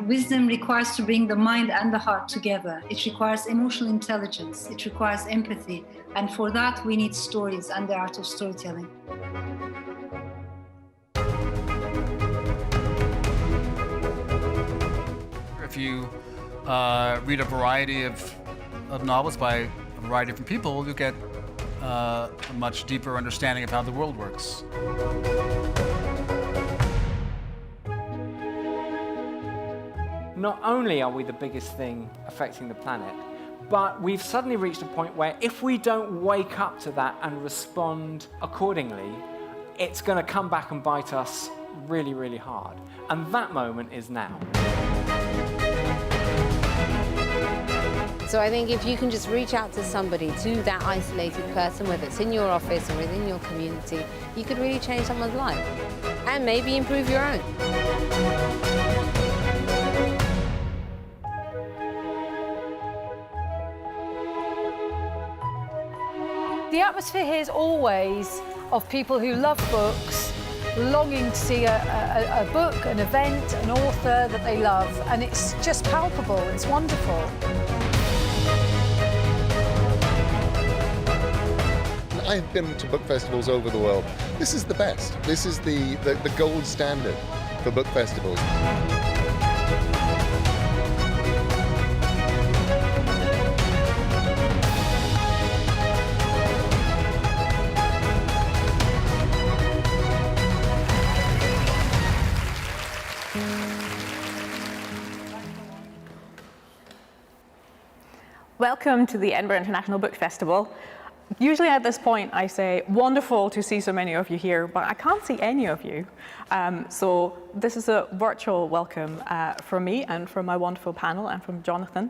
Wisdom requires to bring the mind and the heart together. It requires emotional intelligence. It requires empathy. And for that, we need stories and the art of storytelling. If you read a variety of novels by a variety of different people, you get a much deeper understanding of how the world works. Not only are we the biggest thing affecting the planet, but we've suddenly reached a point where if we don't wake up to that and respond accordingly, it's going to come back and bite us really, really hard. And that moment is now. So I think if you can just reach out to somebody, to that isolated person, whether it's in your office or within your community, you could really change someone's life and maybe improve your own. The atmosphere here is always of people who love books, longing to see a book, an event, an author that they love, and it's just palpable, it's wonderful. I've been to book festivals over the world. This is the best. This is the gold standard for book festivals. Welcome to the Edinburgh International Book Festival. Usually at this point I say, wonderful to see so many of you here, but I can't see any of you. So this is a virtual welcome from me and from my wonderful panel and from Jonathan,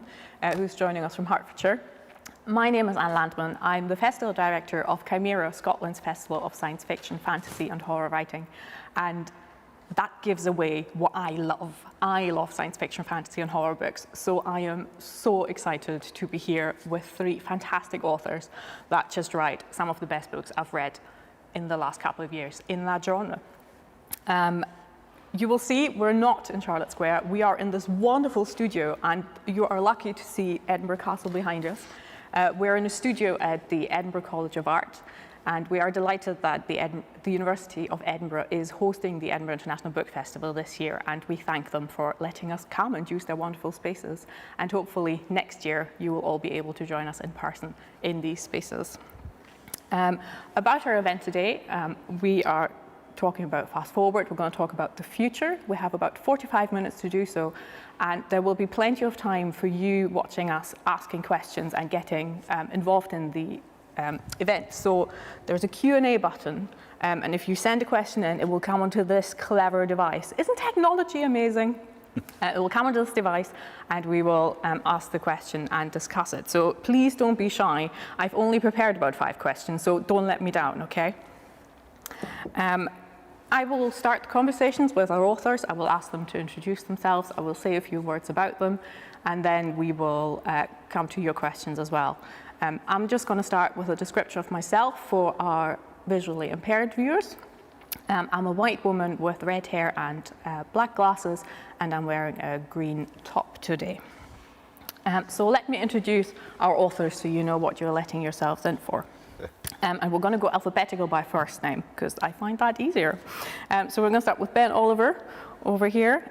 who's joining us from Hertfordshire. My name is Anne Landman. I'm the Festival Director of Chimera, Scotland's Festival of Science Fiction, Fantasy and Horror Writing. And that gives away what I love. I love science fiction, fantasy and horror books. So I am so excited to be here with three fantastic authors that just write some of the best books I've read in the last couple of years in that genre. You will see we're not in Charlotte Square. We are in this wonderful studio, and you are lucky to see Edinburgh Castle behind us. We're in a studio at the Edinburgh College of Art. And we are delighted that the University of Edinburgh is hosting the Edinburgh International Book Festival this year, and we thank them for letting us come and use their wonderful spaces. And hopefully next year you will all be able to join us in person in these spaces. About our event today, we are talking about fast forward. We're going to talk about the future. We have about 45 minutes to do so, and there will be plenty of time for you watching us asking questions and getting involved in the event. So there's a Q&A button, and if you send a question in, it will come onto this clever device. Isn't technology amazing? It will come onto this device, and we will ask the question and discuss it. So please don't be shy. I've only prepared about 5 questions, so don't let me down, okay? I will start conversations with our authors. I will ask them to introduce themselves. I will say a few words about them, and then we will come to your questions as well. I'm just going to start with a description of myself for our visually impaired viewers. I'm a white woman with red hair and black glasses, and I'm wearing a green top today. So let me introduce our authors so you know what you're letting yourselves in for. And we're going to go alphabetical by first name, because I find that easier. So we're going to start with Ben Oliver over here.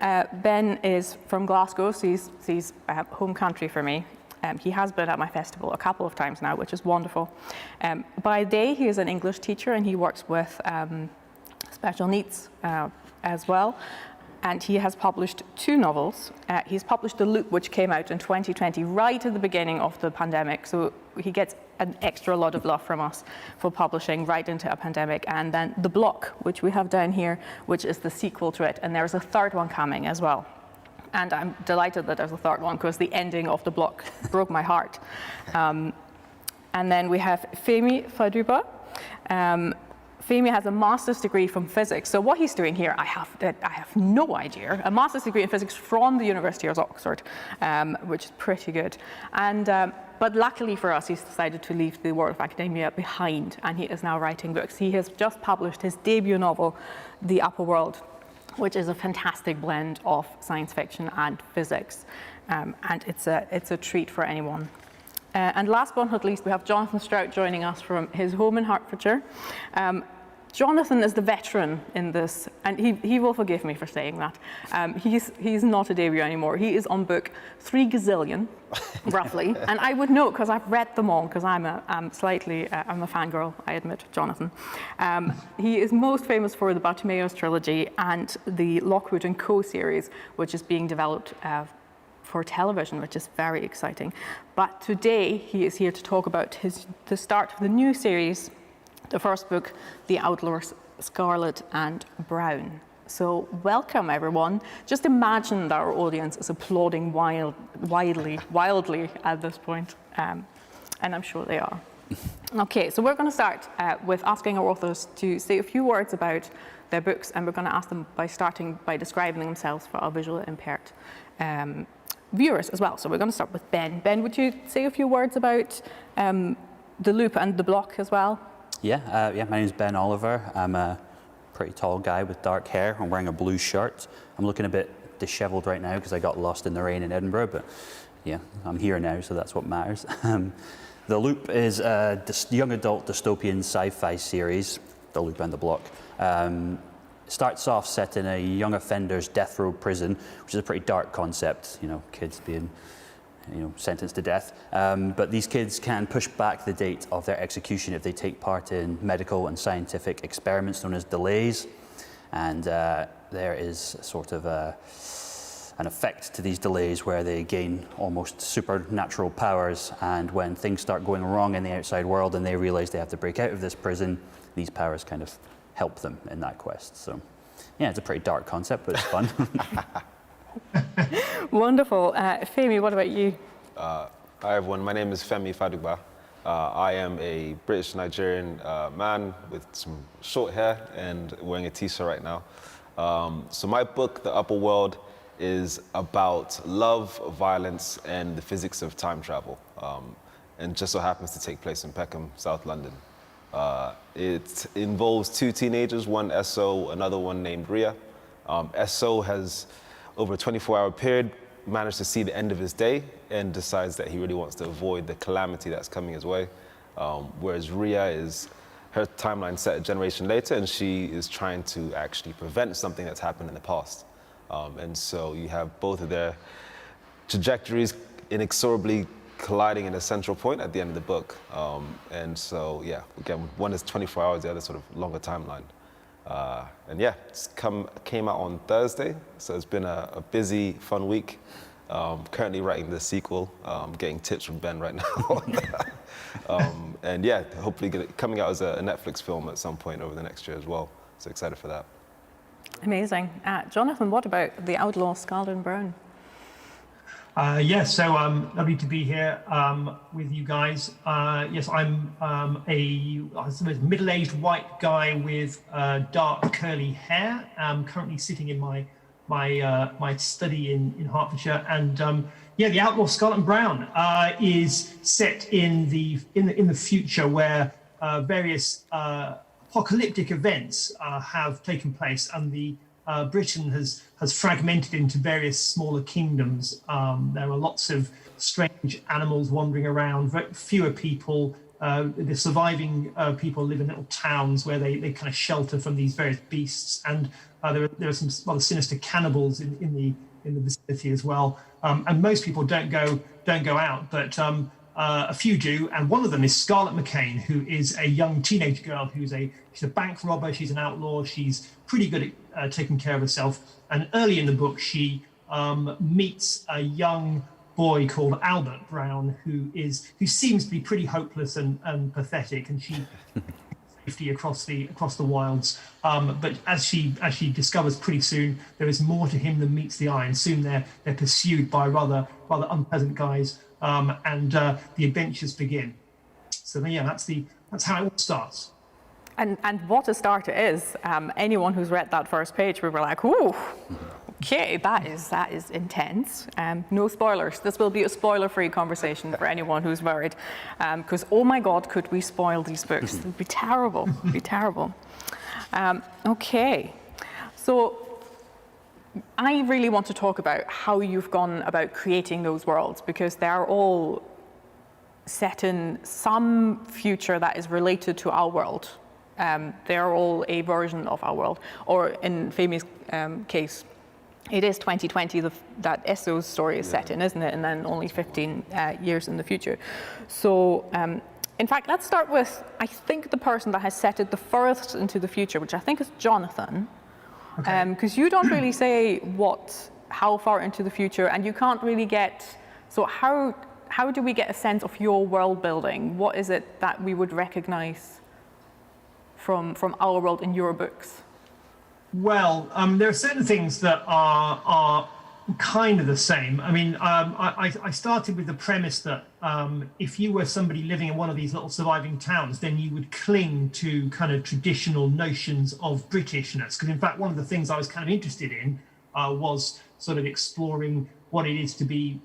Ben is from Glasgow, so he's home country for me. He has been at my festival a couple of times now, which is wonderful. By day, he is an English teacher, and he works with special needs as well. And he has published 2 novels. He's published The Loop, which came out in 2020, right at the beginning of the pandemic. So he gets an extra lot of love from us for publishing right into a pandemic. And then The Block, which we have down here, which is the sequel to it. And there's a third one coming as well. And I'm delighted that there's a third one because the ending of The Block broke my heart. And then we have Femi Fadugba. Femi has a master's degree from physics. So what he's doing here, I have no idea. A master's degree in physics from the University of Oxford, which is pretty good. And but luckily for us, he's decided to leave the world of academia behind, and he is now writing books. He has just published his debut novel, The Upper World, which is a fantastic blend of science fiction and physics, and it's a treat for anyone. And last but not least, we have Jonathan Stroud joining us from his home in Hertfordshire. Jonathan is the veteran in this, and he will forgive me for saying that. He's not a debut anymore. He is on book 3 gazillion, roughly, and I would know because I've read them all because I'm a fangirl, I admit, Jonathan. He is most famous for the Bartimaeus trilogy and the Lockwood & Co series, which is being developed for television, which is very exciting. But today he is here to talk about the start of the new series, the first book, The Outlaws Scarlet and Brown. So welcome, everyone. Just imagine that our audience is applauding wildly at this point, and I'm sure they are. Okay, so we're going to start with asking our authors to say a few words about their books, and we're going to ask them by starting by describing themselves for our visually impaired viewers as well. So we're going to start with Ben. Ben, would you say a few words about The Loop and The Block as well? Yeah, my name's Ben Oliver. I'm a pretty tall guy with dark hair. I'm wearing a blue shirt. I'm looking a bit disheveled right now because I got lost in the rain in Edinburgh, but yeah, I'm here now, so that's what matters. The Loop is a young adult dystopian sci-fi series, The Loop and The Block. Starts off set in a young offender's death row prison, which is a pretty dark concept, kids being sentenced to death. But these kids can push back the date of their execution if they take part in medical and scientific experiments known as delays. And there is sort of an effect to these delays where they gain almost supernatural powers. And when things start going wrong in the outside world and they realize they have to break out of this prison, these powers kind of help them in that quest. So yeah, it's a pretty dark concept, but it's fun. Wonderful. Femi, what about you? Hi everyone, my name is Femi Fadugba. I am a British-Nigerian man with some short hair and wearing a t-shirt right now. So my book, The Upper World, is about love, violence, and the physics of time travel. And just so happens to take place in Peckham, South London. It involves 2 teenagers, one SO, another one named Ria. SO has, over a 24-hour period, managed to see the end of his day and decides that he really wants to avoid the calamity that's coming his way. Whereas Ria is, her timeline set a generation later, and she is trying to actually prevent something that's happened in the past. And so you have both of their trajectories inexorably colliding in a central point at the end of the book. And so, yeah, again, one is 24 hours, the other sort of longer timeline. And yeah, it's came out on Thursday, so it's been a busy, fun week. Currently writing the sequel, getting tips from Ben right now. And yeah, hopefully coming out as a Netflix film at some point over the next year as well. So excited for that. Amazing. Jonathan, what about The Outlaw Scarlet and Brown? So lovely to be here with you guys. Yes, I'm a middle-aged white guy with dark curly hair. I'm currently sitting in my study in Hertfordshire, and The Outlaw Scarlet and Brown is set in the future where various apocalyptic events have taken place, and the Britain has fragmented into various smaller kingdoms. There are lots of strange animals wandering around, very fewer people. The surviving people live in little towns where they kind of shelter from these various beasts, and there are some rather sinister cannibals in the vicinity as well. And most people don't go out, but a few do, and one of them is Scarlett McCain, who is a young teenage girl she's a bank robber, she's an outlaw, she's pretty good at taking care of herself. And early in the book, she meets a young boy called Albert Brown, who seems to be pretty hopeless and pathetic, and she safety across the wilds. But as she discovers pretty soon, there is more to him than meets the eye, and soon they're pursued by rather unpleasant guys, and the adventures begin. So yeah, that's how it all starts. And what a start it is. Anyone who's read that first page, we were like, ooh, okay, that is intense. No spoilers. This will be a spoiler-free conversation for anyone who's worried. Because, oh my God, could we spoil these books? It would be terrible, it'd be terrible. Okay, so I really want to talk about how you've gone about creating those worlds, because they're all set in some future that is related to our world. They're all a version of our world, or in Femi's case, it is 2020 that Esso's story is set in, isn't it? And then only 15 years in the future. So, in fact, let's start with, I think, the person that has set it the furthest into the future, which I think is Jonathan. Because you don't really say how far into the future, and you can't really get, so how do we get a sense of your world building? What is it that we would recognize from our world in your books? Well, there are certain things that are kind of the same. I mean, I started with the premise that if you were somebody living in one of these little surviving towns, then you would cling to kind of traditional notions of Britishness. Because in fact, one of the things I was kind of interested in was sort of exploring what it is to be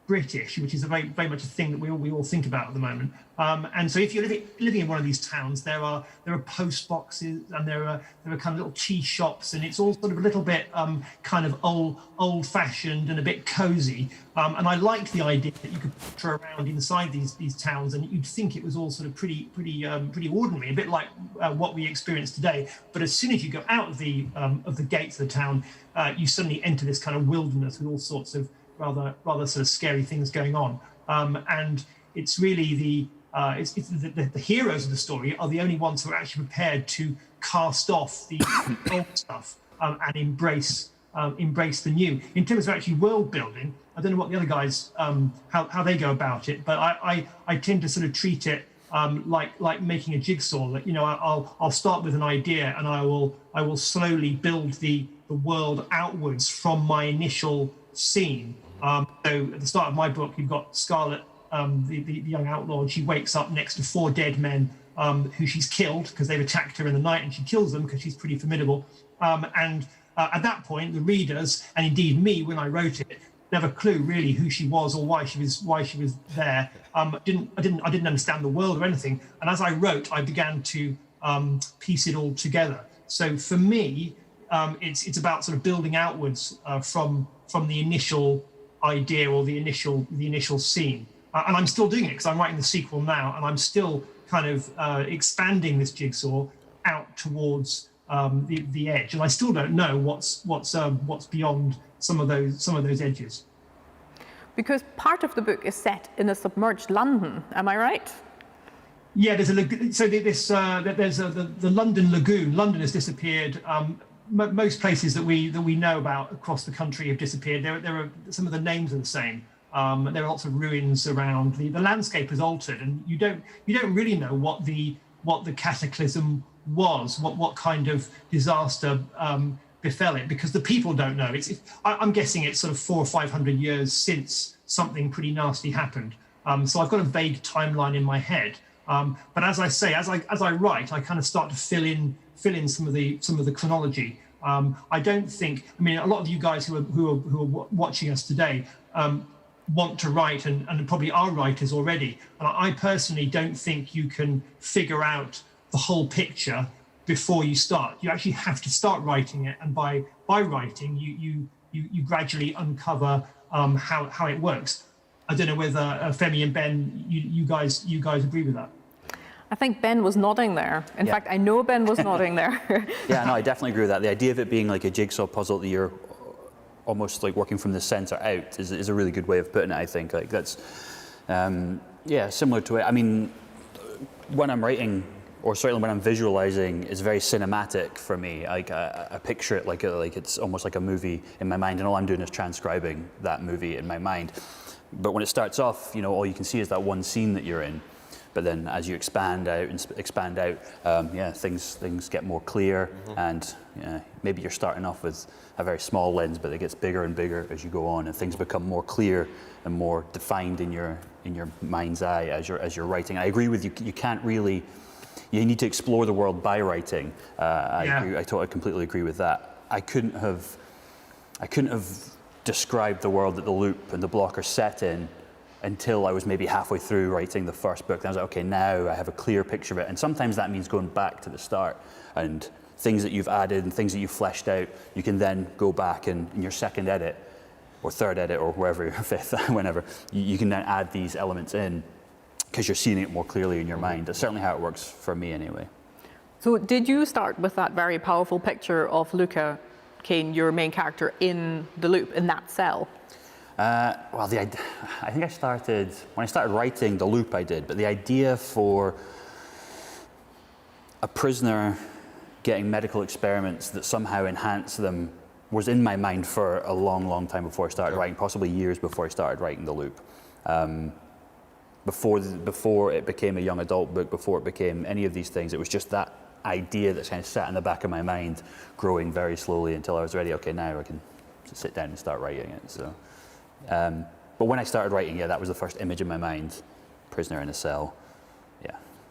British, which is very much a thing that we all think about at the moment. And so if you're living in one of these towns, there are post boxes, and there are kind of little tea shops, and it's all sort of a little bit kind of old fashioned and a bit cozy. And I liked the idea that you could wander around inside these towns, and you'd think it was all sort of pretty ordinary, a bit like what we experience today. But as soon as you go out of the gates of the town, you suddenly enter this kind of wilderness with all sorts of rather sort of scary things going on, and it's really the heroes of the story are the only ones who are actually prepared to cast off the old stuff and embrace the new. In terms of actually world building, I don't know what the other guys how they go about it, but I tend to sort of treat it like making a jigsaw. That I'll start with an idea, and I will slowly build the world outwards from my initial scene. So at the start of my book, you've got Scarlet, the young outlaw, and she wakes up next to 4 dead men who she's killed because they've attacked her in the night, and she kills them because she's pretty formidable. And at that point, the readers, and indeed me when I wrote it, never clue really who she was or why she was there. I didn't understand the world or anything. And as I wrote, I began to piece it all together. So for me, it's about sort of building outwards from the initial idea or the initial scene, and I'm still doing it because I'm writing the sequel now, and I'm still kind of expanding this jigsaw out towards the edge, and I still don't know what's beyond some of those edges. Because part of the book is set in a submerged London, am I right? Yeah, there's the London Lagoon. London has disappeared. Most places that we know about across the country have disappeared. There are some of the names are the same. There are lots of ruins around. The landscape has altered, and you don't really know what the cataclysm was, what kind of disaster befell it, because the people don't know. I'm guessing it's sort of 400 or 500 years since something pretty nasty happened. So I've got a vague timeline in my head. But as I say, as I write, I kind of start to fill in some of the chronology. I don't think. I mean, a lot of you guys who are watching us today want to write and probably are writers already. And I personally don't think you can figure out the whole picture before you start. You actually have to start writing it, and by writing, you gradually uncover how it works. I don't know whether Femi and Ben, you guys agree with that. I think Ben was nodding there. In fact, I know Ben was nodding there. Yeah, no, I definitely agree with that. The idea of it being like a jigsaw puzzle that you're almost like working from the center out is a really good way of putting it, I think. Like that's, similar to it. I mean, when I'm writing or certainly when I'm visualizing, is very cinematic for me. Like I picture it like it's almost like a movie in my mind, and all I'm doing is transcribing that movie in my mind. But when it starts off, you know, all you can see is that one scene that you're in. But then as you expand out, things get more clear, and maybe you're starting off with a very small lens, but it gets bigger and bigger as you go on, and things become more clear and more defined in your mind's eye as you're writing. I agree with you. You can't really. You need to explore the world by writing. I completely agree with that. I couldn't have described the world that the loop and the block are set in until I was maybe halfway through writing the first book. Then I was like, okay, now I have a clear picture of it. And sometimes that means going back to the start, and things that you've added and things that you've fleshed out, you can then go back and in your second edit or third edit or wherever, fifth, whenever, you can then add these elements in because you're seeing it more clearly in your mind. That's certainly how it works for me anyway. So did you start with that very powerful picture of Luca Kane, your main character, in the loop, in that cell? Well, I think when I started writing the loop, I did, but the idea for a prisoner getting medical experiments that somehow enhance them was in my mind for a long, long time before I started writing, possibly years before I started writing the loop. Before it became a young adult book, before it became any of these things, it was just that idea that's kind of sat in the back of my mind, growing very slowly until I was ready. Okay, now I can sit down and start writing it. So. But when I started writing, that was the first image in my mind, prisoner in a cell,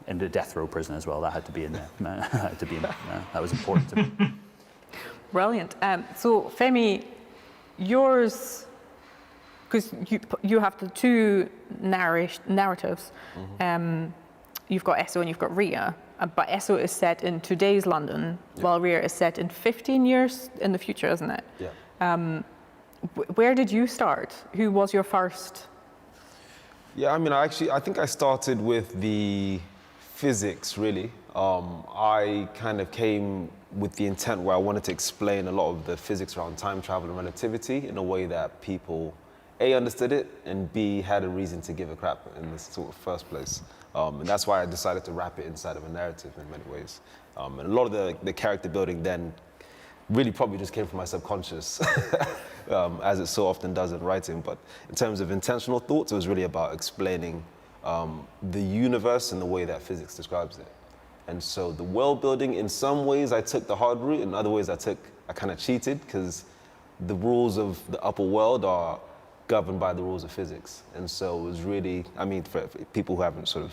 and a death row prison as well. That had to be in there. That was important to me. Brilliant. So Femi, yours, because you have the two narratives. You've got Esso and you've got Ria, but Esso is set in today's London, while Ria is set in 15 years in the future, isn't it? Yeah. Where did you start? Who was your first? Yeah, I mean, I think I started with the physics, really. I kind of came with the intent where I wanted to explain a lot of the physics around time travel and relativity in a way that people, A, understood it, and B, had a reason to give a crap in this sort of first place. And that's why I decided to wrap it inside of a narrative in many ways. And a lot of the character building then really probably just came from my subconscious, as it so often does in writing. But in terms of intentional thoughts, it was really about explaining the universe in the way that physics describes it. And so the world building, in some ways I took the hard route, in other ways I kind of cheated, because the rules of the upper world are governed by the rules of physics. And so it was really, I mean, for people who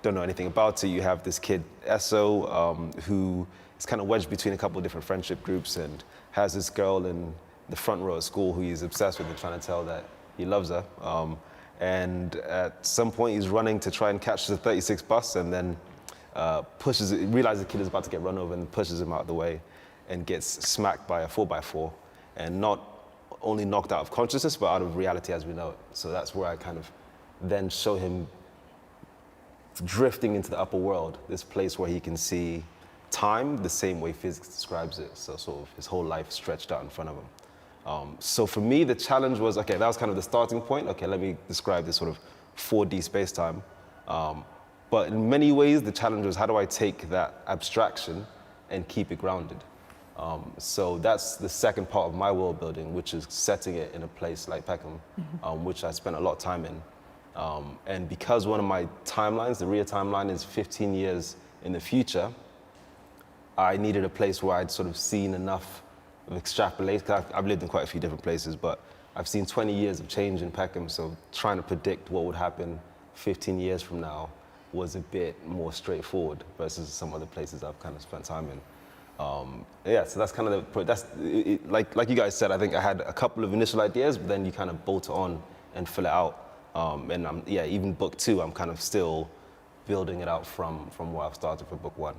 don't know anything about it, you have this kid, Esso, who is kind of wedged between a couple of different friendship groups and has this girl in the front row at school who he's obsessed with and trying to tell that he loves her. And at some point he's running to try and catch the 36 bus, and then realizes the kid is about to get run over and pushes him out of the way and gets smacked by a 4x4, and not only knocked out of consciousness, but out of reality as we know it. So that's where I kind of then show him drifting into the upper world, this place where he can see time the same way physics describes it. So sort of his whole life stretched out in front of him. So for me, the challenge was, okay, that was kind of the starting point. Okay, let me describe this sort of 4D space-time. But in many ways, the challenge was, how do I take that abstraction and keep it grounded? So that's the second part of my world building, which is setting it in a place like Peckham, which I spent a lot of time in. And because one of my timelines, the Ria timeline, is 15 years in the future, I needed a place where I'd sort of seen enough of extrapolate, because I've lived in quite a few different places, but I've seen 20 years of change in Peckham, so trying to predict what would happen 15 years from now was a bit more straightforward versus some other places I've kind of spent time in. So that's kind of like you guys said, I think I had a couple of initial ideas, but then you kind of bolt it on and fill it out. And even book 2, I'm kind of still building it out from where I've started for book 1.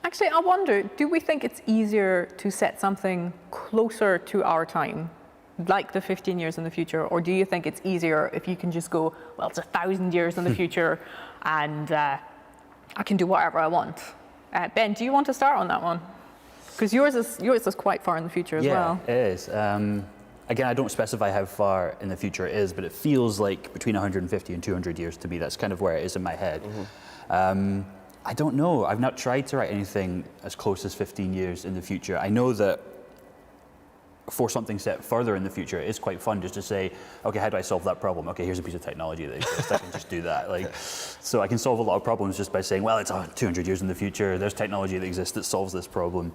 Actually, I wonder, do we think it's easier to set something closer to our time, like the 15 years in the future, or do you think it's easier if you can just go, well, it's 1,000 years in the future and I can do whatever I want? Ben, do you want to start on that one? Because yours is quite far in the future as well. Yeah, it is. Again, I don't specify how far in the future it is, but it feels like between 150 and 200 years to me. That's kind of where it is in my head. I don't know. I've not tried to write anything as close as 15 years in the future. I know that for something set further in the future, it's quite fun just to say, okay, how do I solve that problem? Okay, here's a piece of technology that exists. I can just do that. Like, so I can solve a lot of problems just by saying, well, it's 200 years in the future. There's technology that exists that solves this problem.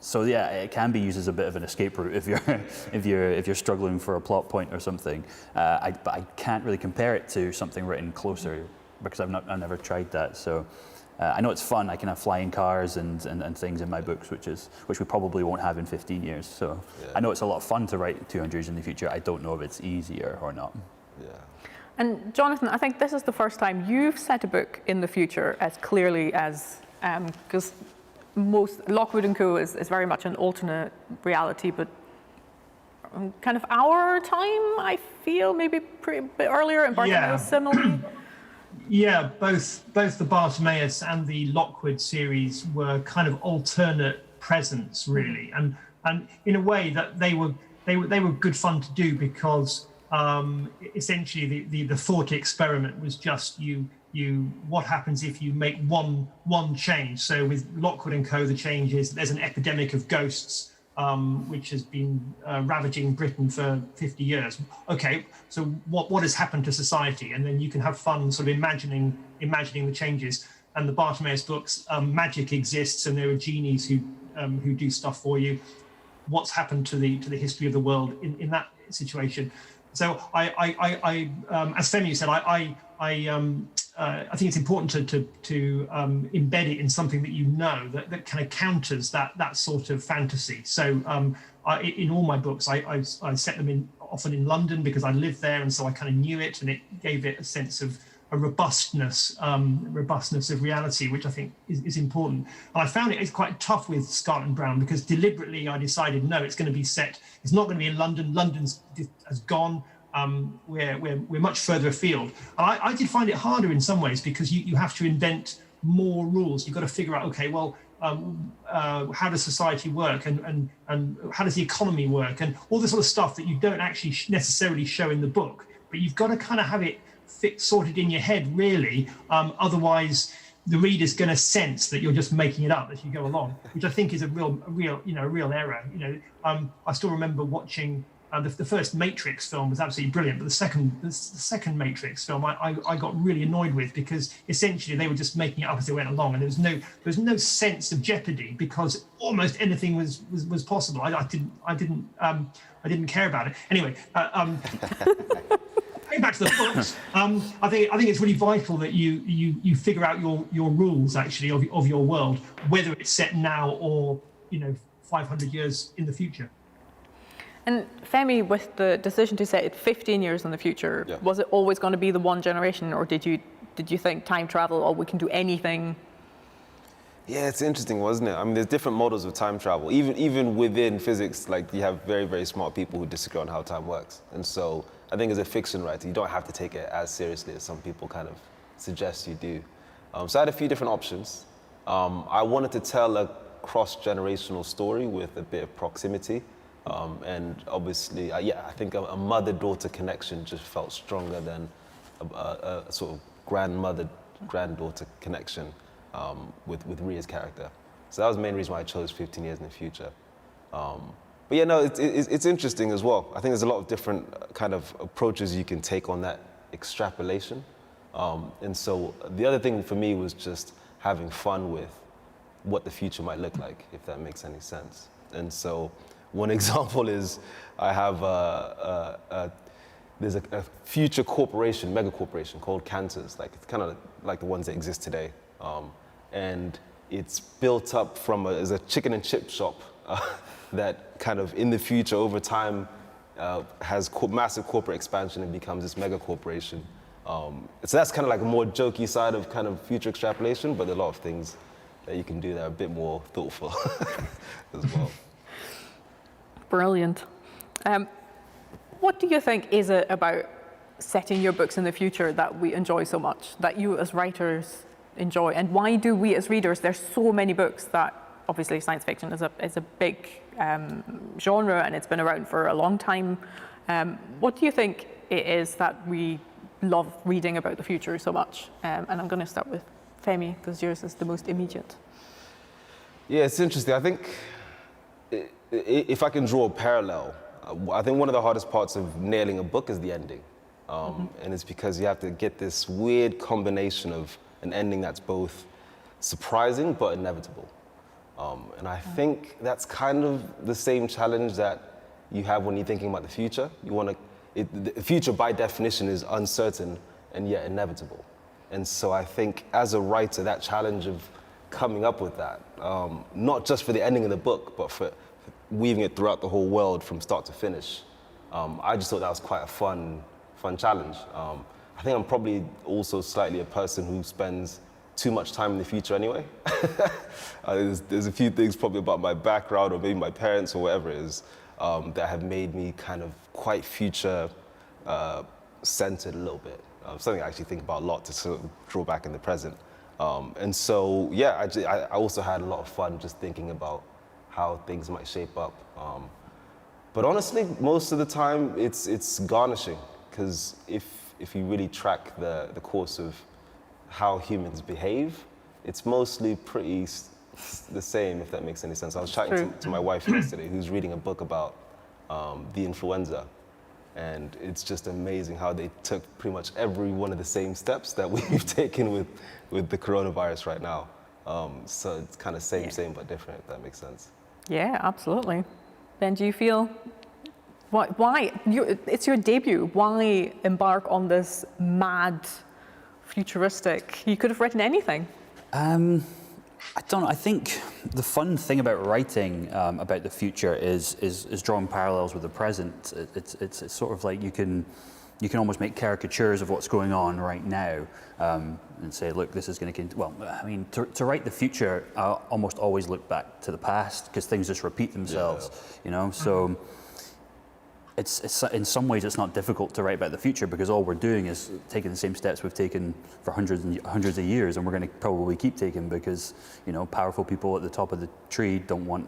So yeah, it can be used as a bit of an escape route if you're struggling for a plot point or something. But I can't really compare it to something written closer because I've never tried that. So I know it's fun. I can have flying cars and things in my books, which we probably won't have in 15 years. So I know it's a lot of fun to write 200 years in the future. I don't know if it's easier or not. Yeah. And Jonathan, I think this is the first time you've set a book in the future as clearly as, because most Lockwood & Co. is very much an alternate reality, but kind of our time, I feel, maybe a bit earlier, and Bartimaeus similarly. Yeah, both the Bartimaeus and the Lockwood series were kind of alternate presents, really, and in a way that they were good fun to do because essentially the thought experiment was just what happens if you make one change. So with Lockwood & Co, the change is there's an epidemic of ghosts which has been ravaging Britain for 50 years. Okay, so what has happened to society? And then you can have fun sort of imagining the changes. And the Bartimaeus books, magic exists, and there are genies who do stuff for you. What's happened to the history of the world in that situation? So I as Femi said, I think it's important to embed it in something that you know that kind of counters that sort of fantasy. So in all my books, I set them often in London because I lived there, and so I kind of knew it, and it gave it a sense of a robustness of reality, which I think is important. And I found it's quite tough with Scarlet and Brown because deliberately I decided, no, it's going to be set. It's not going to be in London. London's has gone. We're much further afield. And I did find it harder in some ways because you have to invent more rules. You've got to figure out, okay, well, how does society work and how does the economy work and all this sort of stuff that you don't actually necessarily show in the book, but you've got to kind of have it sorted in your head, really. Otherwise, the reader's going to sense that you're just making it up as you go along, which I think is a real error. I still remember watching the first Matrix film was absolutely brilliant, but the second Matrix film I got really annoyed with because essentially they were just making it up as they went along, and there was no sense of jeopardy because almost anything was possible. I didn't care about it anyway. Going back to the books, I think it's really vital that you figure out your rules actually of your world, whether it's set now or 500 years in the future. And Femi, with the decision to set it 15 years in the future, was it always going to be the one generation, or did you think time travel, or we can do anything? Yeah, it's interesting, wasn't it? I mean, there's different models of time travel. Even within physics, like you have very, very smart people who disagree on how time works. And so I think as a fiction writer, you don't have to take it as seriously as some people kind of suggest you do. So I had a few different options. I wanted to tell a cross-generational story with a bit of proximity. And obviously, I think a mother-daughter connection just felt stronger than a sort of grandmother-granddaughter connection with Ria's character. So that was the main reason why I chose 15 years in the future. But yeah, no, it's interesting as well. I think there's a lot of different kind of approaches you can take on that extrapolation. And so the other thing for me was just having fun with what the future might look like, if that makes any sense. And so one example is I have there's a future corporation, mega corporation called Kansas, like it's kind of like the ones that exist today. And it's built up from as a chicken and chip shop that kind of in the future over time has massive corporate expansion and becomes this mega corporation. So that's kind of like a more jokey side of kind of future extrapolation, but there are a lot of things that you can do that are a bit more thoughtful as well. Brilliant. What do you think is it about setting your books in the future that we enjoy so much, that you as writers enjoy, and why do we as readers? There's so many books that obviously science fiction is a big genre and it's been around for a long time. What do you think it is that we love reading about the future so much? And I'm going to start with Femi, because yours is the most immediate. Yeah, it's interesting. I think if I can draw a parallel, I think one of the hardest parts of nailing a book is the ending. And it's because you have to get this weird combination of an ending that's both surprising but inevitable. And I think that's kind of the same challenge that you have when you're thinking about the future. The future by definition is uncertain and yet inevitable. And so I think as a writer, that challenge of coming up with that, not just for the ending of the book, but for weaving it throughout the whole world from start to finish, I just thought that was quite a fun challenge. I think I'm probably also slightly a person who spends too much time in the future anyway. There's a few things probably about my background or maybe my parents or whatever it is that have made me kind of quite future centered a little bit. Something I actually think about a lot to sort of draw back in the present. And so, yeah, I also had a lot of fun just thinking about how things might shape up. But honestly, most of the time it's garnishing, because if you really track the course of how humans behave, it's mostly pretty the same, if that makes any sense. I was chatting to my wife yesterday, who's reading a book about the influenza. And it's just amazing how they took pretty much every one of the same steps that we've taken with the coronavirus right now. So it's kind of same, but different, if that makes sense. Yeah, absolutely. Ben, do you feel, why it's your debut, why embark on this mad, futuristic, you could have written anything? I don't know. I think the fun thing about writing about the future is drawing parallels with the present. It's sort of like you can almost make caricatures of what's going on right now and say, look, this is going to. Well, I mean, to write the future, I almost always look back to the past because things just repeat themselves. You know, so. It's in some ways it's not difficult to write about the future because all we're doing is taking the same steps we've taken for hundreds of years, and we're going to probably keep taking because powerful people at the top of the tree don't want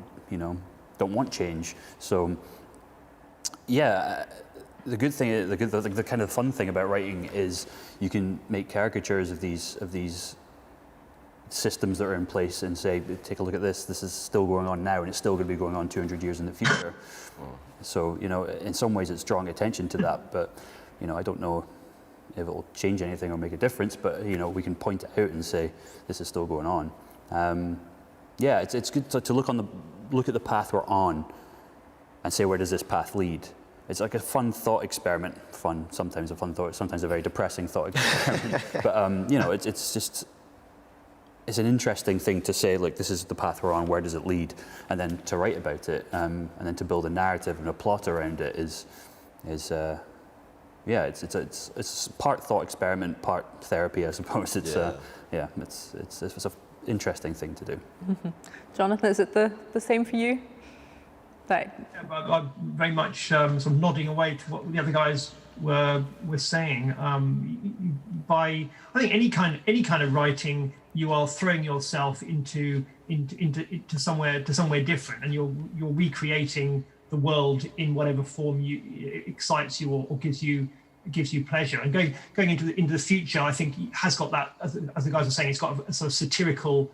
change. So yeah, the kind of fun thing about writing is you can make caricatures of these systems that are in place and say, take a look at this. This is still going on now, and it's still going to be going on 200 years in the future. So, in some ways it's drawing attention to that, but, I don't know if it'll change anything or make a difference, but, we can point it out and say, this is still going on. Yeah, it's good to look at the path we're on and say, where does this path lead? It's like a fun thought experiment. Sometimes a fun thought, sometimes a very depressing thought experiment. But, it's an interesting thing to say, like, this is the path we're on, where does it lead? And then to write about it, and then to build a narrative and a plot around it is it's part thought experiment, part therapy, I suppose. It's an interesting thing to do. Mm-hmm. Jonathan, is it the same for you? I'm very much sort of nodding away to what the other guys were saying. By I think any kind of writing, you are throwing yourself into somewhere different, and you're recreating the world in whatever form excites you or gives you pleasure. And going into the future, I think has got that, as the guys are saying, it's got a sort of satirical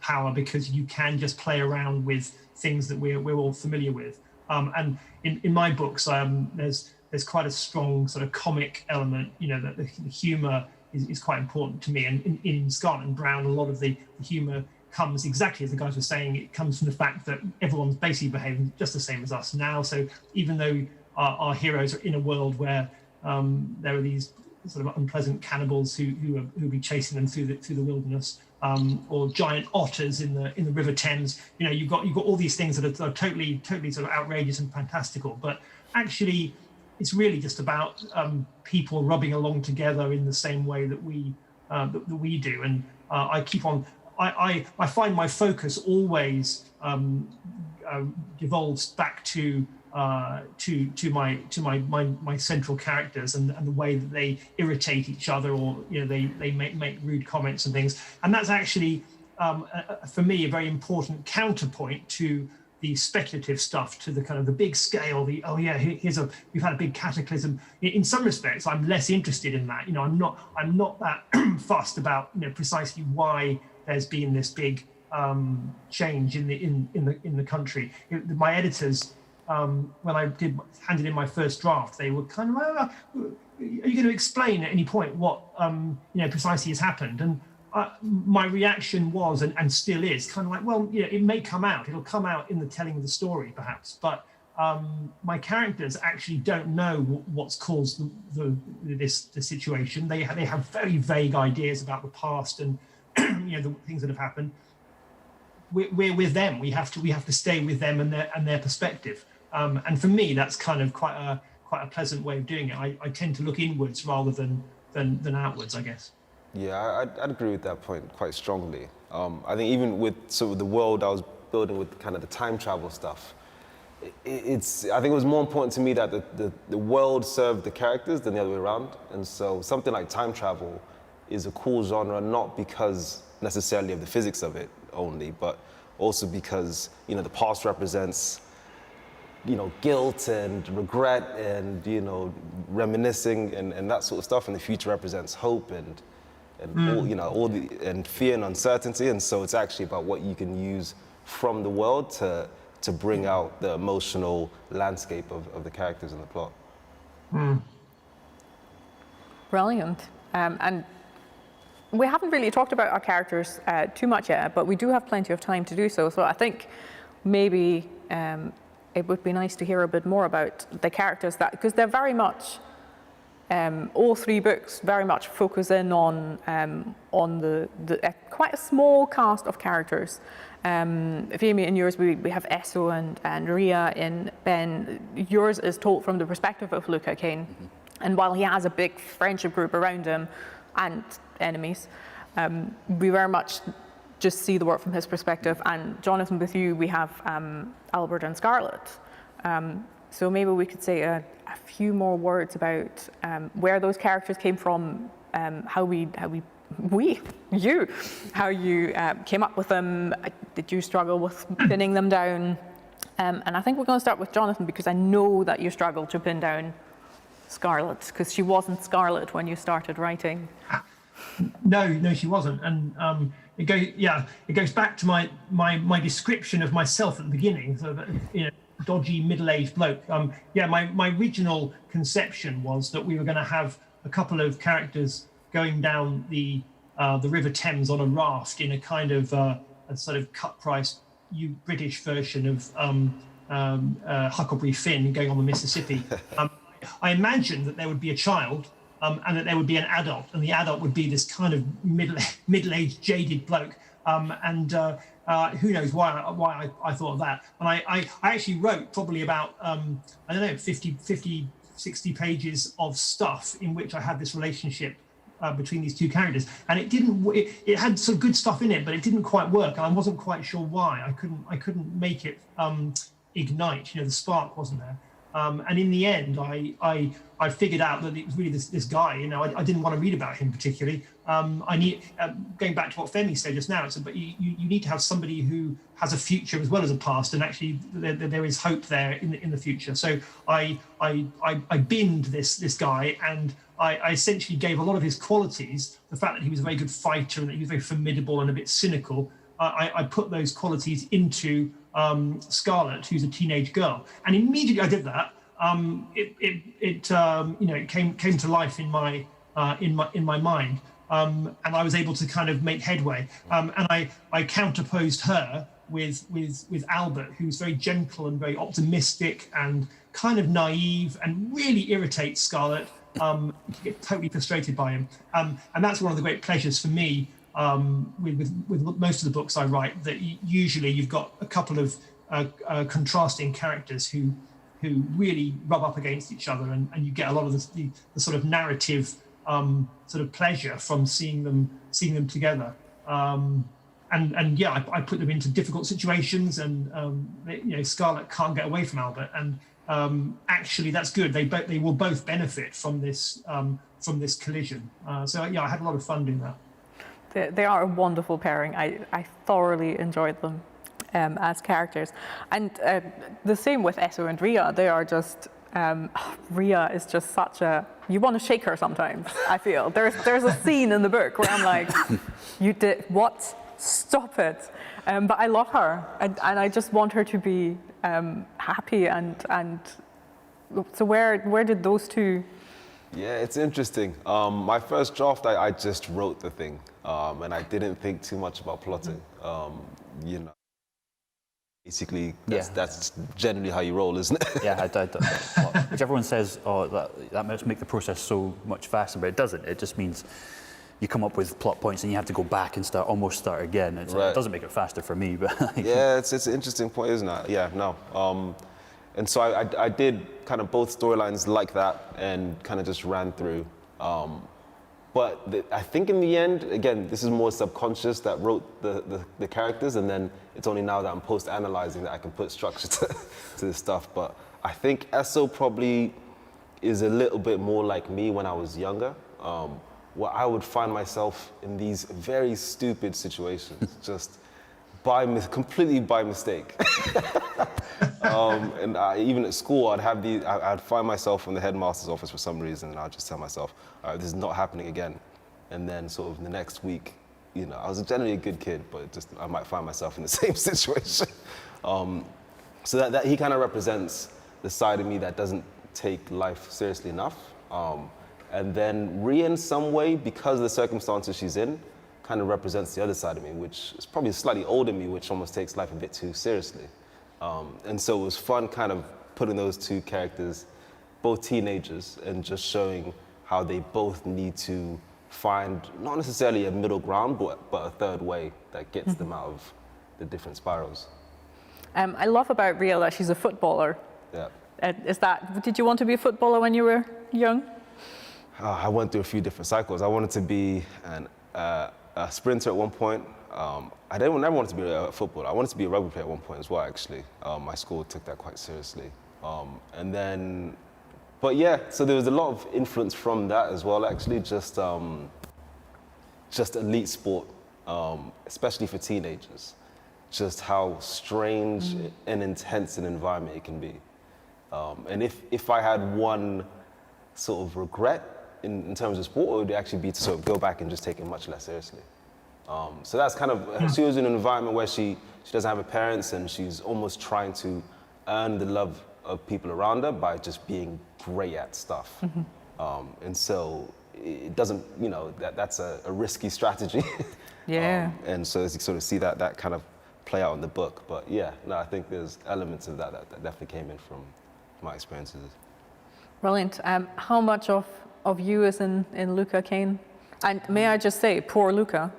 power, because you can just play around with things that we're all familiar with. And in my books, there's quite a strong sort of comic element. That the humour is quite important to me. And in Scarlet and Brown, a lot of the humour comes exactly as the guys were saying. It comes from the fact that everyone's basically behaving just the same as us now. So even though our heroes are in a world where there are these sort of unpleasant cannibals who'll be chasing them through the wilderness, or giant otters in the River Thames, you've got all these things that are totally sort of outrageous and fantastical. But actually, it's really just about people rubbing along together in the same way that we do. And I keep on. I find my focus always devolves back to my central characters and the way that they irritate each other, or they make rude comments and things. And that's actually for me a very important counterpoint to the speculative stuff to the kind of the big scale, we've had a big cataclysm. In some respects, I'm less interested in that. I'm not that fussed about precisely why there's been this big change in the country. My editors, when I handed in my first draft, they were kind of, are you going to explain at any point what precisely has happened? And my reaction was, and still is, kind of like, well, it may come out. It'll come out in the telling of the story, perhaps. But my characters actually don't know what's caused this situation. They have very vague ideas about the past and the things that have happened. We're with them. We have to stay with them and their perspective. And for me, that's kind of quite a pleasant way of doing it. I tend to look inwards rather than outwards, I guess. Yeah, I'd agree with that point quite strongly. I think even with sort of the world I was building with kind of the time travel stuff, I think it was more important to me that the world served the characters than the other way around. And so something like time travel is a cool genre, not because necessarily of the physics of it only, but also because, the past represents, guilt and regret and, reminiscing and that sort of stuff. And the future represents hope and and fear and uncertainty. And so it's actually about what you can use from the world to bring out the emotional landscape of the characters in the plot. Brilliant. And we haven't really talked about our characters too much yet, but we do have plenty of time to do so. So I think maybe it would be nice to hear a bit more about the characters, because they're very much, all three books very much focus in on the quite a small cast of characters. Femi, in yours, we have Esso and Ria. In Ben, yours is told from the perspective of Luca Kane. Mm-hmm. And while he has a big friendship group around him and enemies, we very much just see the work from his perspective. And Jonathan, with you, we have Albert and Scarlett. So maybe we could say a few more words about where those characters came from, how you came up with them. Did you struggle with pinning them down? And I think we're going to start with Jonathan, because I know that you struggled to pin down Scarlett, because she wasn't Scarlett when you started writing. No, she wasn't. And it goes back to my description of myself at the beginning. So that, dodgy middle-aged bloke. My original conception was that we were going to have a couple of characters going down the River Thames on a raft in a kind of a sort of cut-price British version of Huckleberry Finn going on the Mississippi. I imagined that there would be a child and that there would be an adult, and the adult would be this kind of middle-aged, jaded bloke. Who knows why I thought of that. And I actually wrote probably about, 50, 60 pages of stuff in which I had this relationship between these two characters. And it had some good stuff in it, but it didn't quite work. And I wasn't quite sure why. I couldn't make it ignite. The spark wasn't there. And in the end, I figured out that it was really this guy. I didn't want to read about him particularly. Going back to what Femi said just now, but you need to have somebody who has a future as well as a past, and actually there is hope there in the future. So I binned this guy, and I essentially gave a lot of his qualities, the fact that he was a very good fighter and that he was very formidable and a bit cynical. I put those qualities into Scarlett, who's a teenage girl, and immediately I did that. It came to life in my mind, and I was able to kind of make headway. And I counterposed her with Albert, who's very gentle and very optimistic and kind of naive and really irritates Scarlett. You get totally frustrated by him, and that's one of the great pleasures for me. With most of the books I write, that usually you've got a couple of contrasting characters who really rub up against each other, and you get a lot of the sort of narrative sort of pleasure from seeing them together. I put them into difficult situations, and Scarlett can't get away from Albert, and actually that's good. They will both benefit from this collision. I had a lot of fun doing that. They are a wonderful pairing. I thoroughly enjoyed them. as characters. And the same with Esso and Ria. They are just, Ria is just such a, you want to shake her sometimes, I feel. There's a scene in the book where I'm like, you did, what? Stop it. But I love her, and I just want her to be happy, and so where did those two? Yeah, it's interesting. My first draft, I just wrote the thing, and I didn't think too much about plotting. You know, basically, that's generally how you roll, isn't it? Yeah, which everyone says, oh, that must make the process so much faster, but it doesn't. It just means you come up with plot points and you have to go back and almost start again. It doesn't make it faster for me, but yeah, it's an interesting point, isn't it? Yeah, no. And so I did kind of both storylines like that and kind of just ran through. But I think in the end, again, this is more subconscious that wrote the characters, and then it's only now that I'm post-analyzing that I can put structure to this stuff. But I think Esso probably is a little bit more like me when I was younger, where I would find myself in these very stupid situations, just completely by mistake. And even at school, I'd find myself in the headmaster's office for some reason, and I'd just tell myself, all right, this is not happening again. And then sort of the next week, you know, I was generally a good kid, but I might find myself in the same situation. So that he kind of represents the side of me that doesn't take life seriously enough. And then Rhea, in some way, because of the circumstances she's in, kind of represents the other side of me, which is probably slightly older me, which almost takes life a bit too seriously. And so it was fun kind of putting those two characters, both teenagers, and just showing how they both need to find not necessarily a middle ground, but a third way that gets them out of the different spirals. I love about Rhea that she's a footballer. Yeah. Did you want to be a footballer when you were young? I went through a few different cycles. I wanted to be a sprinter at one point. I never wanted to be a footballer. I wanted to be a rugby player at one point as well, actually. My school took that quite seriously. But yeah, so there was a lot of influence from that as well, actually, just elite sport, especially for teenagers. Just how strange and intense an environment it can be. And if I had one sort of regret in terms of sport, it would actually be to sort of go back and just take it much less seriously. So that's kind of, she was in an environment where she doesn't have her parents, and she's almost trying to earn the love of people around her by just being great at stuff. And so it doesn't, you know, that's a risky strategy. Yeah. And so as you sort of see that kind of play out in the book. But yeah, no, I think there's elements of that definitely came in from my experiences. Brilliant. How much of you is in Luca Kane? And may I just say, poor Luca.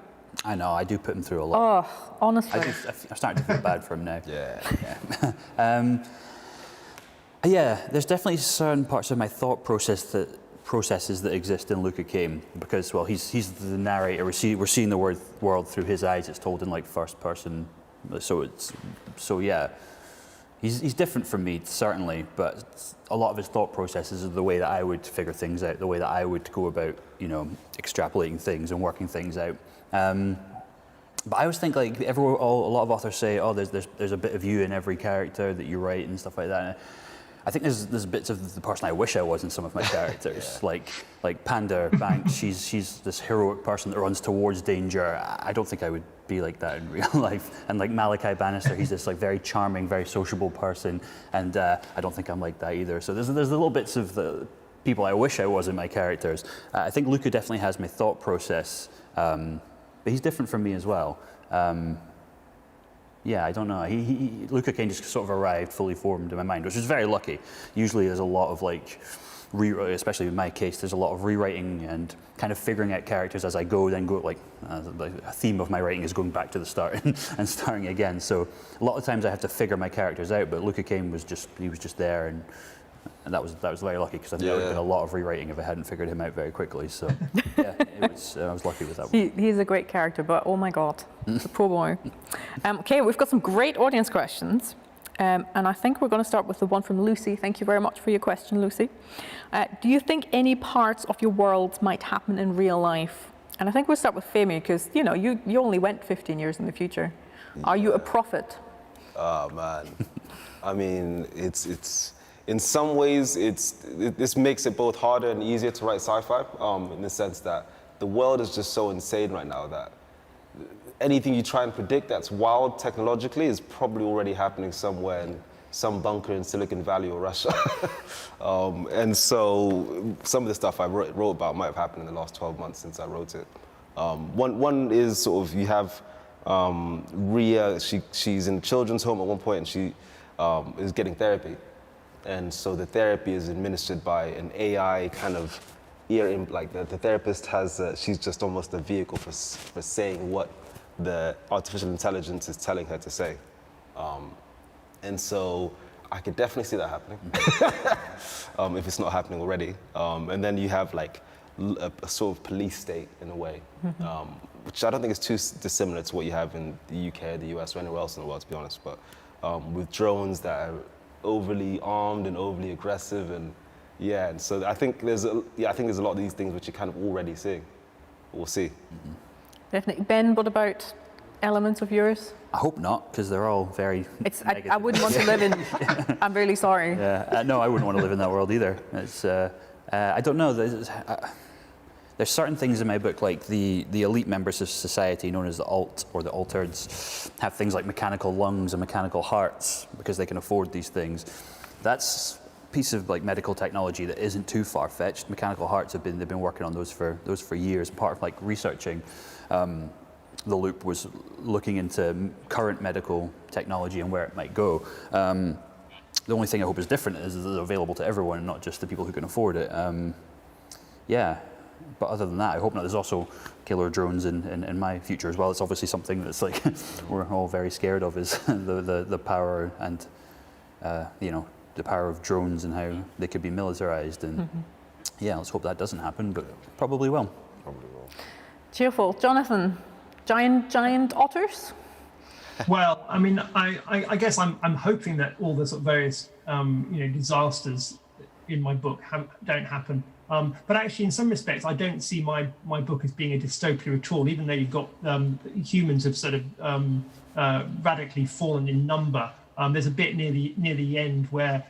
I know, I do put him through a lot. Oh, honestly. I'm starting to feel bad for him now. Yeah. Yeah, there's definitely certain parts of my thought processes that exist in Luca Kane, because, well, he's the narrator. We're seeing the world through his eyes. It's told in like first person, so yeah. He's different from me, certainly, but a lot of his thought processes are the way that I would figure things out, the way that I would go about, you know, extrapolating things and working things out. But I always think, like, a lot of authors say, oh, there's a bit of you in every character that you write and stuff like that. And I think there's bits of the person I wish I was in some of my characters. Yeah. Like Panda Banks, she's this heroic person that runs towards danger. I don't think I would be like that in real life. And like Malachi Bannister, he's this like very charming, very sociable person, and I don't think I'm like that either. So there's little bits of the people I wish I was in my characters. I think Luca definitely has my thought process, but he's different from me as well. Yeah, I don't know. Luca Kane just sort of arrived fully formed in my mind, which is very lucky. Usually there's a lot of like, especially in my case, there's a lot of rewriting and kind of figuring out characters as I go, like a theme of my writing is going back to the start and starting again. So a lot of times I have to figure my characters out, but Luca Kane was just there, and that was very lucky, because I think there would have been a lot of rewriting if I hadn't figured him out very quickly. So yeah, I was lucky with that one. He's a great character, but oh my God, the poor boy. Okay, we've got some great audience questions. And I think we're going to start with the one from Lucy. Thank you very much for your question, Lucy. Do you think any parts of your world might happen in real life? And I think we'll start with Femi, because you know you only went 15 years in the future. Yeah. Are you a prophet? Oh man, I mean, it's in some ways this makes it both harder and easier to write sci-fi, in the sense that the world is just so insane right now that anything you try and predict that's wild technologically is probably already happening somewhere in some bunker in Silicon Valley or Russia. And so some of the stuff I wrote about might have happened in the last 12 months since I wrote it. One is sort of, you have Ria, she's in a children's home at one point, and she is getting therapy. And so the therapy is administered by an AI kind of ear, like the therapist has, she's just almost a vehicle for saying what the artificial intelligence is telling her to say. And so I could definitely see that happening, if it's not happening already. And then you have like a sort of police state in a way, which I don't think is too dissimilar to what you have in the UK, the US, or anywhere else in the world, to be honest. But with drones that are overly armed and overly aggressive, and and so I think there's a lot of these things which you're kind of already seeing. We'll see. Definitely. Ben, what about elements of yours? I hope not, because they're all very I wouldn't want to live in. I'm really sorry. Yeah, no, I wouldn't want to live in that world either. It's, I don't know. There's certain things in my book, like the elite members of society, known as the alt or the altereds, have things like mechanical lungs and mechanical hearts because they can afford these things. That's a piece of like medical technology that isn't too far-fetched. Mechanical hearts they've been working on those for years. Part of like researching. The Loop was looking into current medical technology and where it might go. The only thing I hope is different is that it's available to everyone and not just the people who can afford it. But other than that, I hope not. There's also killer drones in my future as well. It's obviously something that's like we're all very scared of, is the power and the power of drones and how they could be militarized. And let's hope that doesn't happen, but probably will. Cheerful. Jonathan, giant otters? Well, I mean, I guess I'm hoping that all the sort of various disasters in my book don't happen. But actually, in some respects, I don't see my book as being a dystopia at all. Even though you've got humans have sort of radically fallen in number. There's a bit near the end where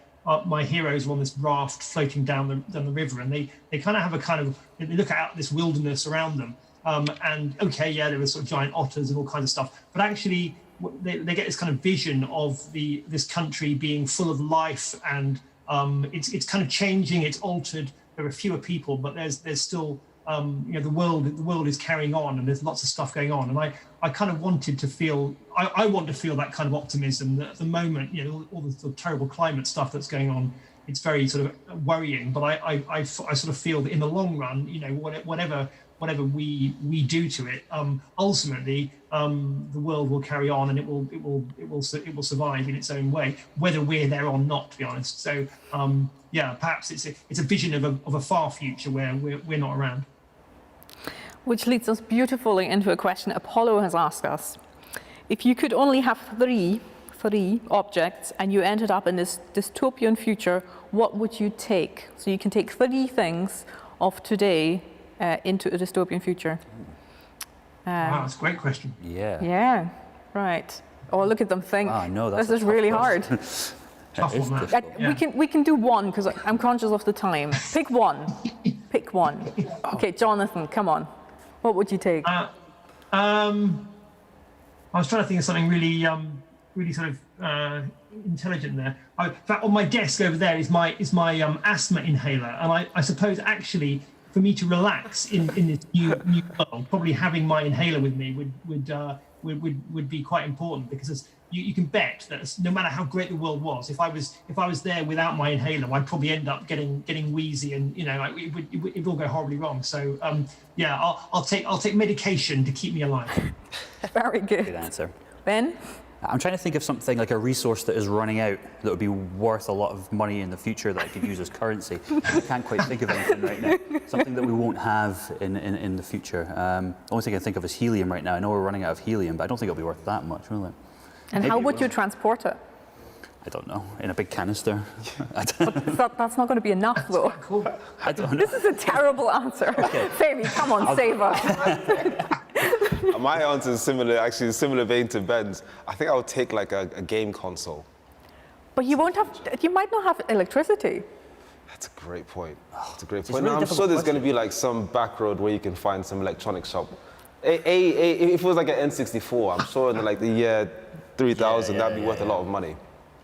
my heroes are on this raft floating down the river, and they kind of have they look out this wilderness around them. And okay, there were sort of giant otters and all kinds of stuff, but actually they get this kind of vision of this country being full of life, and it's kind of changing, it's altered. There are fewer people, but there's still the world is carrying on, and there's lots of stuff going on. And I kind of wanted to feel I want to feel that kind of optimism that at the moment, all the sort of terrible climate stuff that's going on, it's very sort of worrying. But I sort of feel that in the long run, whatever we do to it, ultimately the world will carry on, and it will survive in its own way, whether we're there or not, to be honest. So perhaps it's a vision of a far future where we're not around. Which leads us beautifully into a question Apollo has asked us. If you could only have three objects and you ended up in this dystopian future, what would you take? So you can take 3 things of today into a dystopian future. Wow, that's a great question. Yeah, right. Oh, look at them think. No, this is really hard. Tough one, that. We can do one because I'm conscious of the time. Pick one. Pick one. Okay, Jonathan, come on. What would you take? I was trying to think of something really sort of intelligent there. In fact, on my desk over there is my asthma inhaler, and I suppose actually, for me to relax in this new world, probably having my inhaler with me would be quite important, because you can bet that no matter how great the world was, if I was there without my inhaler, I'd probably end up getting wheezy, and it would all go horribly wrong. So I'll take medication to keep me alive. Very good. Good answer. Ben? I'm trying to think of something like a resource that is running out that would be worth a lot of money in the future that I could use as currency. I can't quite think of anything right now. Something that we won't have in the future. The only thing I think of is helium right now. I know we're running out of helium, but I don't think it'll be worth that much, will it? And how would you transport it? I don't know. In a big canister. That's not going to be enough, though. I don't know. This is a terrible answer. Okay. Femi, come on, save us. My answer is similar, actually similar vein to Ben's. I think I would take like a game console. But you won't have, you might not have electricity. That's a great point. That's a great a point. really I'm difficult sure there's question. going to be like some back road where you can find some electronic shop. If it was like an N64, I'm sure in like the year 3000, that'd be worth a lot of money.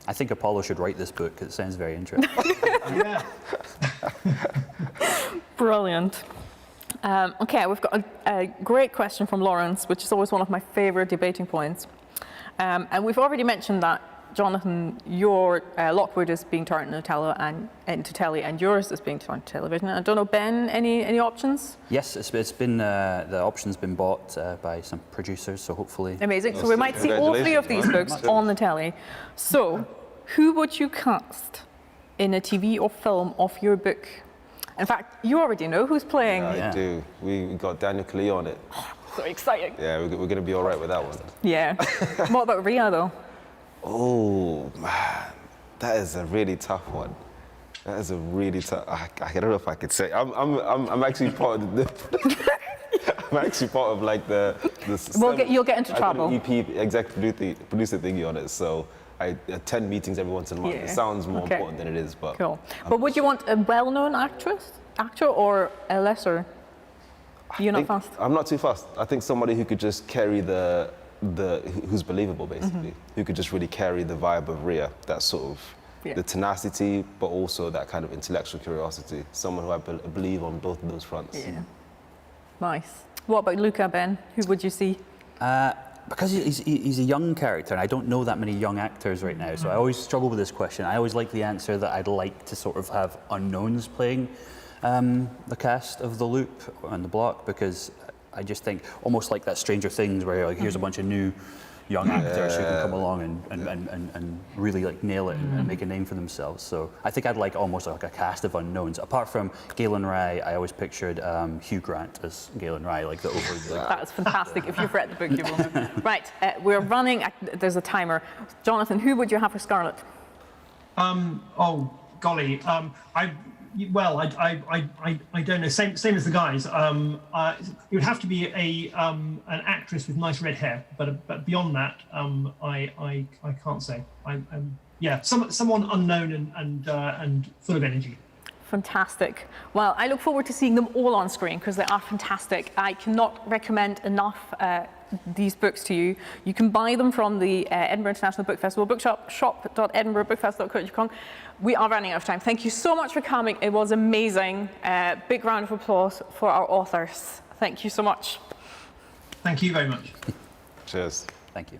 I think Apollo should write this book. It sounds very interesting. Yeah. Brilliant. Okay, we've got a great question from Lawrence, which is always one of my favorite debating points. And we've already mentioned that, Jonathan, your Lockwood is being turned into telly, and yours is being turned to television. I don't know, Ben, any options? Yes, it's been the option's been bought by some producers, so hopefully. Amazing. So we might see all three of these books on the telly. So, who would you cast in a TV or film of your book? In fact, you already know who's playing. I do. We got Daniel Kaluuya on it. So exciting. Yeah, we're going to be all right with that one. Yeah. What about Rhea, though? Oh, man. That is a really tough one. That is a really tough... I don't know if I could say... I'm actually part of the... I'm actually part of like the You'll get into trouble. I put an EP executive producer thingy on it, so I attend meetings every once in a month. Yeah. It sounds more important than it is, but... Cool. But would you want a well-known actor or a lesser? You're not fast? I'm not too fast. I think somebody who could just carry who's believable, basically. Who could just really carry the vibe of Rhea, that sort of... the tenacity, but also that kind of intellectual curiosity. Someone who I believe on both of those fronts. Yeah. Nice. What about Luca, Ben? Who would you see? Because he's a young character, and I don't know that many young actors right now, so I always struggle with this question. I always like the answer that I'd like to sort of have unknowns playing the cast of The Loop and The Block, because I just think almost like that Stranger Things where like here's a bunch of new young actors who can come along and really like nail it and make a name for themselves. So I think I'd like almost like a cast of unknowns. Apart from Galen Rye, I always pictured Hugh Grant as Galen Rye, like the over. That's fantastic. If you've read the book, you will know. Right, we're running. There's a timer. Jonathan, who would you have for Scarlet? Oh golly. I don't know. Same as the guys. It would have to be an actress with nice red hair, but beyond that, I can't say. Someone unknown and full of energy. Fantastic. Well, I look forward to seeing them all on screen because they are fantastic. I cannot recommend enough these books to you. You can buy them from the Edinburgh International Book Festival bookshop, shop.edinburghbookfestival.co.uk. We are running out of time. Thank you so much for coming. It was amazing. Big round of applause for our authors. Thank you so much. Thank you very much. Cheers. Thank you.